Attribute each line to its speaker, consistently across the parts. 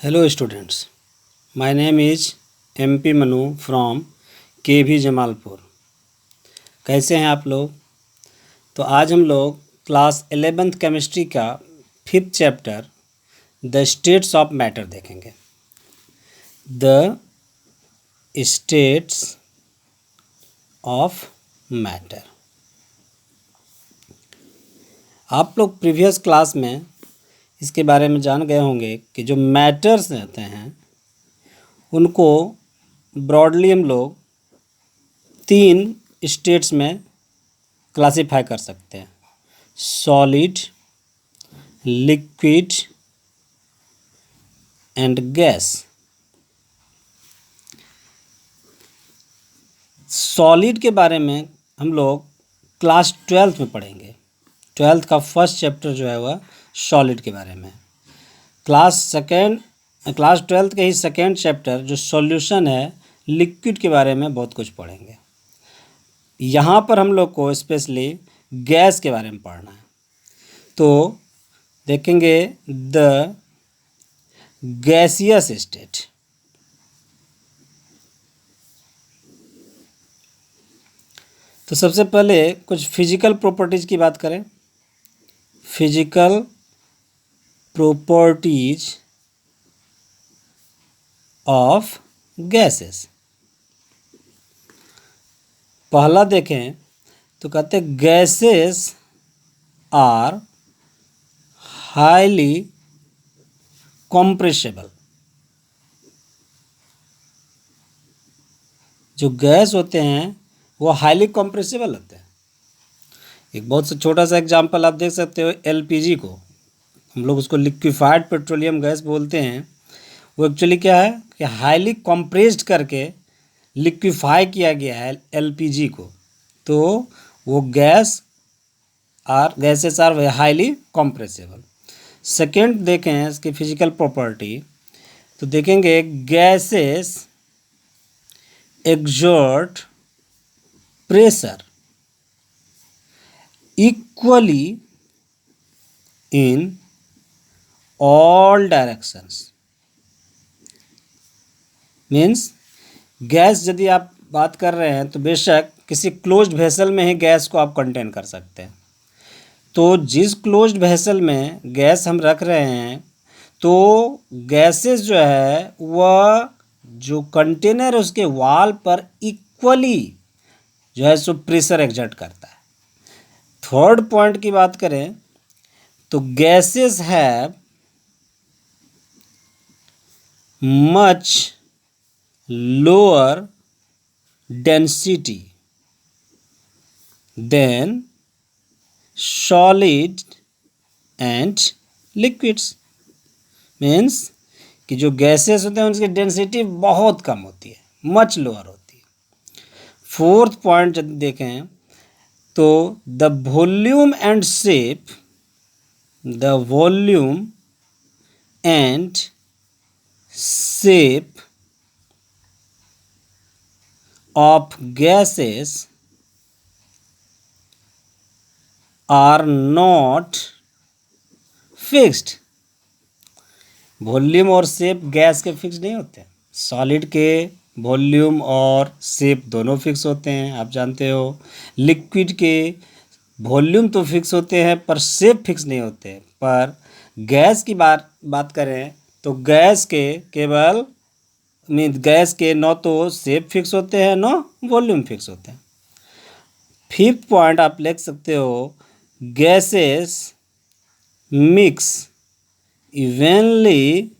Speaker 1: Hello students, my name is MP Manu from KV Jamalpur. कैसे हैं आप लोग? तो आज हम लोग क्लास 11th केमिस्ट्री का 5th chapter the states of matter देखेंगे। The states of matter. आप लोग प्रीवियस क्लास में इसके बारे में जान गए होंगे कि जो मैटर्स रहते हैं उनको ब्रॉडली हम लोग 3 स्टेट्स में क्लासिफाई कर सकते हैं: solid, liquid and gas. Solid के बारे में हम लोग क्लास 12th में पढ़ेंगे। 12th का फर्स्ट चैप्टर जो है वह सॉलिड के बारे में। क्लास 12th के ही सेकेंड चैप्टर जो सॉल्यूशन है लिक्विड के बारे में बहुत कुछ पढ़ेंगे। यहाँ पर हम लोग को स्पेशली गैस के बारे में पढ़ना है। तो देखेंगे द गैसियस स्टेट। तो सबसे पहले कुछ फिजिकल प्रॉपर्टीज की बात करें। Physical properties of gases. पहला देखें तो कहते हैं गैसेस आर हाईली कंप्रेसिबल। जो गैस होते हैं वो हाईली कंप्रेसिबल होते हैं। एक बहुत सा छोटा सा एग्जांपल आप देख सकते हो, एलपीजी को हम लोग उसको लिक्विफाइड पेट्रोलियम गैस बोलते हैं। वो एक्चुअली क्या है कि हाईली कंप्रेस्ड करके लिक्विफाई किया गया है एलपीजी को। तो वो gases are highly compressible. Second देखें इसकी फिजिकल प्रॉपर्टी तो देखेंगे gases exert pressure equally in all directions। Means gas यदि आप बात कर रहे हैं तो बेशक किसी क्लोज्ड वेसल में ही गैस को आप कंटेन कर सकते हैं। तो जिस क्लोज्ड वेसल में गैस हम रख रहे हैं तो गैसेस जो है वह जो कंटेनर उसके वॉल पर इक्वली जो है सो प्रेशर एक्सर्ट करता है। थर्ड पॉइंट की बात करें तो gases have much lower density than solid and liquids. Means कि जो गैसेस होते हैं उनकी डेंसिटी बहुत कम होती है, मच लोअर होती है। फोर्थ पॉइंट यदि देखें तो the volume and shape of gases are not fixed. Volume और शेप गैस के फिक्स नहीं होते। सॉलिड के वॉल्यूम और शेप दोनों फिक्स होते हैं, आप जानते हो। लिक्विड के वॉल्यूम तो फिक्स होते हैं पर शेप फिक्स नहीं होते। पर गैस की बात करें तो गैस के न तो शेप फिक्स होते हैं न वॉल्यूम फिक्स होते हैं। फिफ्थ पॉइंट आप लिख सकते हो gases mix evenly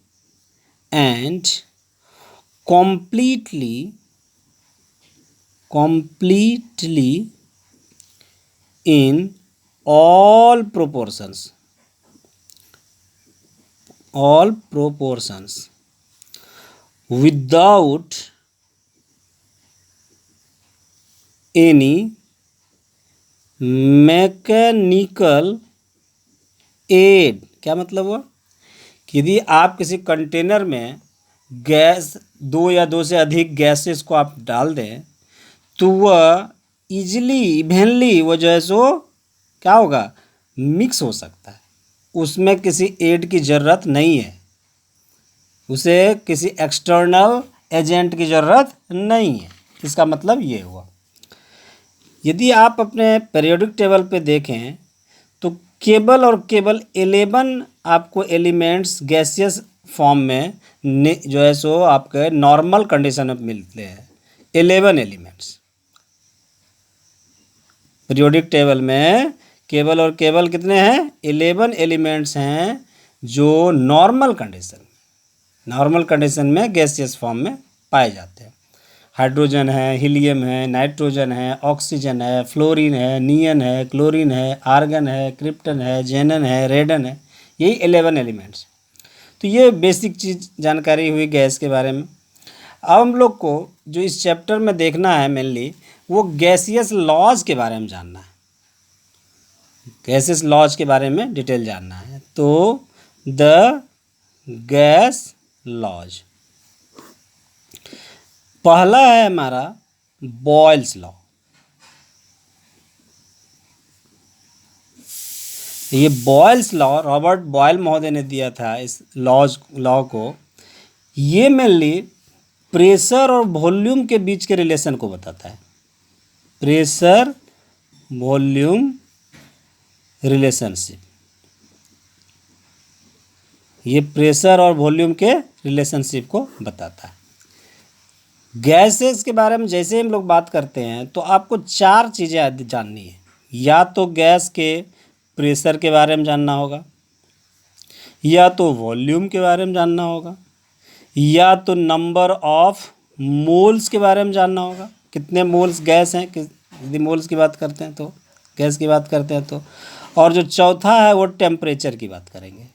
Speaker 1: and completely in all proportions without any mechanical aid। क्या मतलब हुआ? यदि आप किसी कंटेनर में गैस 2 या 2 से अधिक गैसेस को आप डाल दें तो वह इवनली वो जो है सो क्या होगा, मिक्स हो सकता है। उसमें किसी एड की ज़रूरत नहीं है। उसे किसी एक्सटर्नल एजेंट की ज़रूरत नहीं है। इसका मतलब ये हुआ। यदि आप अपने पीरियोडिक टेबल पे देखें तो केवल और केवल 11 आपको एलिमेंट्स गैसियस फॉर्म में जो है सो आपके नॉर्मल कंडीशन में मिलते हैं। 11 एलिमेंट्स पीरियोडिक टेबल में केवल और केवल कितने हैं? 11 एलिमेंट्स हैं जो नॉर्मल कंडीशन में गैसियस फॉर्म में पाए जाते हैं। हाइड्रोजन है, हीलियम है, नाइट्रोजन है, ऑक्सीजन है, फ्लोरीन है, नियन है, क्लोरीन है, आर्गन है, क्रिप्टन है, जेनन है, रेडन है। यही 11 एलिमेंट्स। तो ये बेसिक चीज़ जानकारी हुई गैस के बारे में। अब हम लोग को जो इस चैप्टर में देखना है मेनली वो गैसियस लॉज के बारे में जानना है। गैसियस लॉज के बारे में डिटेल जानना है। तो द गैस लॉज पहला है हमारा बॉयल्स लॉ। ये बॉयल्स लॉ रॉबर्ट बॉयल महोदय ने दिया था इस लॉ को। ये मेनली प्रेशर और वॉल्यूम के बीच के रिलेशन को बताता है। प्रेशर वॉल्यूम रिलेशनशिप, ये प्रेशर और वॉल्यूम के रिलेशनशिप को बताता है। गैसेस के बारे में जैसे हम लोग बात करते हैं तो आपको 4 चीज़ें जाननी है। या तो गैस के प्रेशर के बारे में जानना होगा, या तो वॉल्यूम के बारे में जानना होगा, या तो नंबर ऑफ मोल्स के बारे में जानना होगा, कितने मोल्स गैस हैं, यदि मोल्स की बात करते हैं तो, गैस की बात करते हैं तो, और जो चौथा है वो टेम्परेचर की बात करेंगे।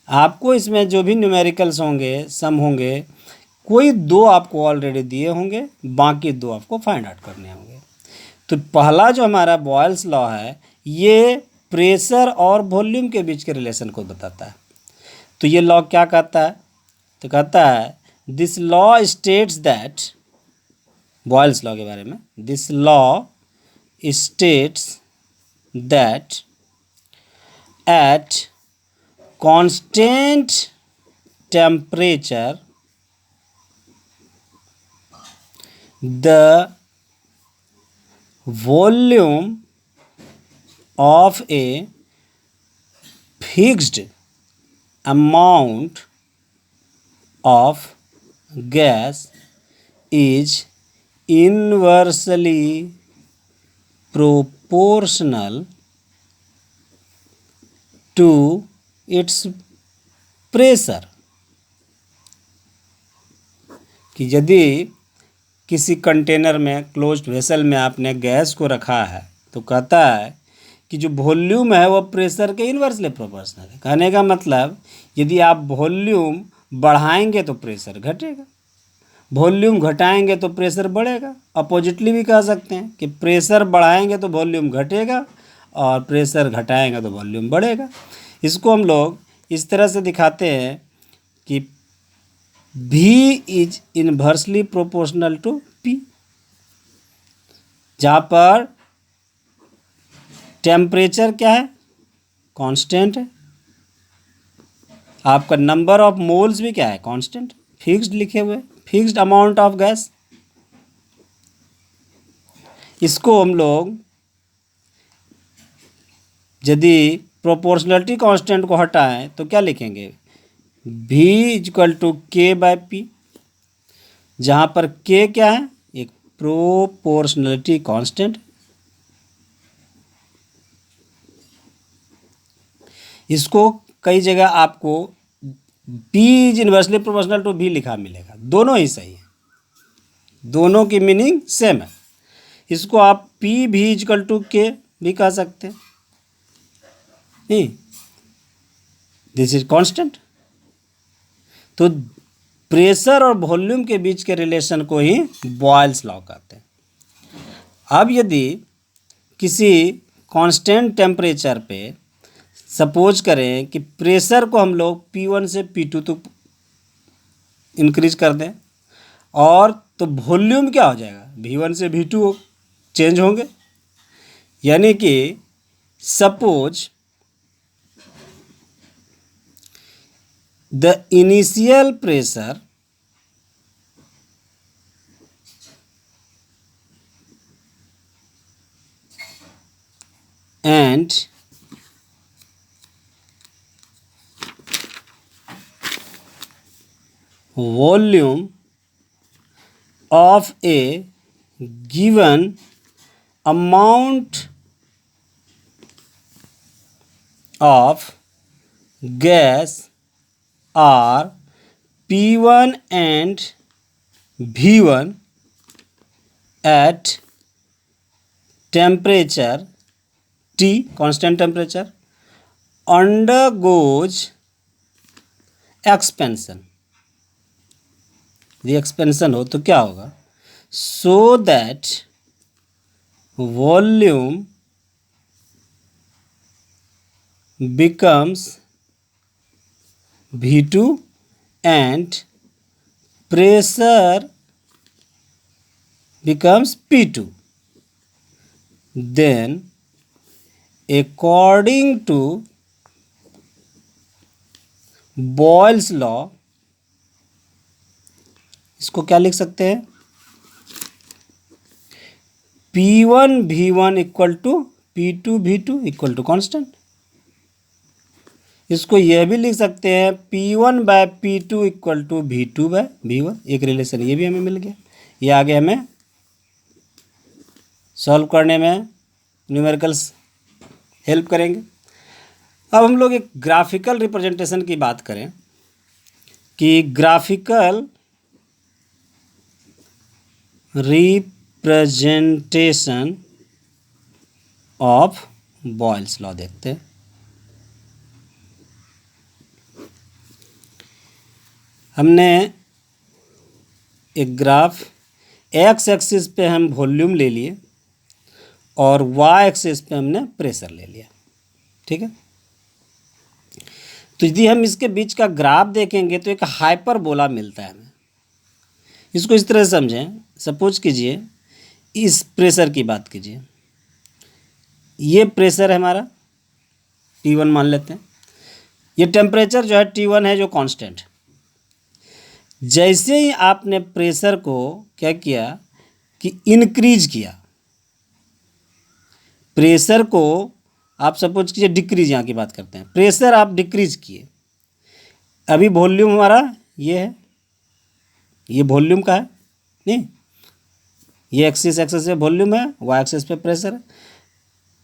Speaker 1: आपको इसमें जो भी न्यूमेरिकल्स होंगे, सम होंगे, कोई 2 आपको ऑलरेडी दिए होंगे, बाकी 2 आपको फाइंड आउट करने होंगे। तो पहला जो हमारा बॉयल्स लॉ है ये प्रेशर और वॉल्यूम के बीच के रिलेशन को बताता है। तो ये लॉ क्या कहता है? तो कहता है this law states that, Boyle's law के बारे में, this law states that at constant temperature the volume of a fixed amount of gas is inversely proportional to its pressure। कि यदि किसी कंटेनर में, क्लोज्ड वेसल में आपने गैस को रखा है तो कहता है कि जो वॉल्यूम है वो प्रेशर के इन्वर्सली प्रोपोर्शनल है। कहने का मतलब यदि आप वॉल्यूम बढ़ाएंगे तो प्रेशर घटेगा, वॉल्यूम घटाएंगे तो प्रेशर बढ़ेगा। अपोजिटली भी कह सकते हैं कि प्रेशर बढ़ाएंगे तो वॉल्यूम घटेगा और प्रेशर घटाएंगे तो वॉल्यूम बढ़ेगा। इसको हम लोग इस तरह से दिखाते हैं कि V is inversely proportional to P, जहाँ पर टेम्परेचर क्या है? कांस्टेंट है। आपका नंबर ऑफ मोल्स भी क्या है? कांस्टेंट, फिक्स्ड लिखे हुए, फिक्स्ड अमाउंट ऑफ गैस। इसको हम लोग यदि प्रोपोर्शनलिटी कांस्टेंट को हटाएं तो क्या लिखेंगे? V equal to K by P, जहाँ पर K क्या है? एक प्रोपोर्शनलिटी कांस्टेंट। इसको कई जगह आपको P is inversely proportional to V लिखा मिलेगा, दोनों ही सही है, दोनों की मीनिंग सेम है। इसको आप P V equal to K भी कह सकते हैं। नहीं, दिस इज कांस्टेंट। तो प्रेशर और वॉल्यूम के बीच के रिलेशन को ही बॉयल्स लॉ कहते हैं। अब यदि किसी कांस्टेंट टेम्परेचर पे सपोज करें कि प्रेशर को हम लोग P1 से P2 तक इंक्रीज कर दें, और तो वॉल्यूम क्या हो जाएगा? V1 से V2 चेंज होंगे। यानी कि suppose the initial pressure and volume of a given amount of gas are P1 and V1 at temperature T, constant temperature, undergoes expansion. यदि एक्सपेंशन हो तो क्या होगा? So that volume becomes V2 and pressure becomes P2. Then according to Boyle's law, इसको क्या लिख सकते हैं? P1 V1 equal to P2 V2 equal to constant. इसको यह भी लिख सकते हैं P1 bye P2 equal to V2 bye V1। एक रिलेशन ये भी हमें मिल गया। ये आगे हमें सॉल्व करने में न्यूमेरिकल्स हेल्प करेंगे। अब हम लोग एक ग्राफिकल रिप्रेजेंटेशन की बात करें कि graphical representation of Boyle's law देखते हैं। हमने एक ग्राफ एक्स एक्सिस पे हम वॉल्यूम ले लिए और वाई एक्सिस पे हमने प्रेशर ले लिया, ठीक है। तो यदि हम इसके बीच का ग्राफ देखेंगे तो एक हाइपरबोला मिलता है हमें। इसको इस तरह से समझें, सपोज कीजिए इस प्रेशर की बात कीजिए, ये प्रेशर है हमारा T1 मान लेते हैं। ये टेम्परेचर जो है T1 है जो कांस्टेंट। जैसे ही आपने प्रेशर को क्या किया कि इंक्रीज किया, प्रेशर को आप सपोज कीजिए डिक्रीज, यहाँ की बात करते हैं, प्रेशर आप डिक्रीज किए, अभी वॉल्यूम हमारा ये है, ये वॉल्यूम का है नहीं, ये एक्सिस पे वॉल्यूम है, वाई एक्सिस पे प्रेशर है।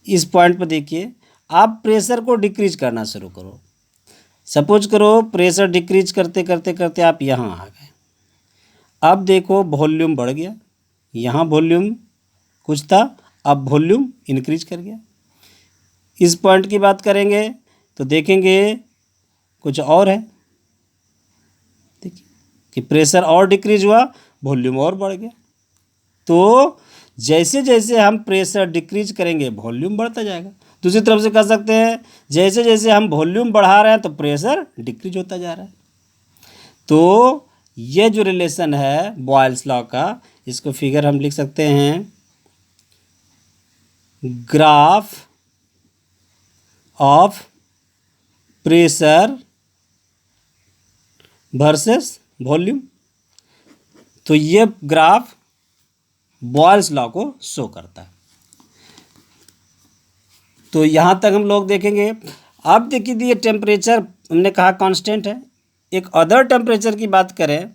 Speaker 1: इस पॉइंट पर देखिए आप प्रेशर को डिक्रीज करना शुरू करो। सपोज करो प्रेशर डिक्रीज करते करते करते आप यहाँ आ गए। अब देखो वॉल्यूम बढ़ गया, यहाँ वॉल्यूम कुछ था, अब वॉल्यूम इंक्रीज कर गया। इस पॉइंट की बात करेंगे तो देखेंगे कुछ और है, देखिए कि प्रेशर और डिक्रीज हुआ, वॉल्यूम और बढ़ गया। तो जैसे जैसे हम प्रेशर डिक्रीज करेंगे वॉल्यूम बढ़ता जाएगा। दूसरी तरफ से कह सकते हैं जैसे जैसे हम वॉल्यूम बढ़ा रहे हैं तो प्रेशर डिक्रीज होता जा रहा है। तो ये जो रिलेशन है बॉयल्स लॉ का, इसको फिगर हम लिख सकते हैं graph of pressure versus volume. तो ये ग्राफ बॉयल्स लॉ को शो करता है। तो यहाँ तक हम लोग देखेंगे। अब देखिए ये टेम्परेचर हमने कहा कांस्टेंट है। एक अदर टेम्परेचर की बात करें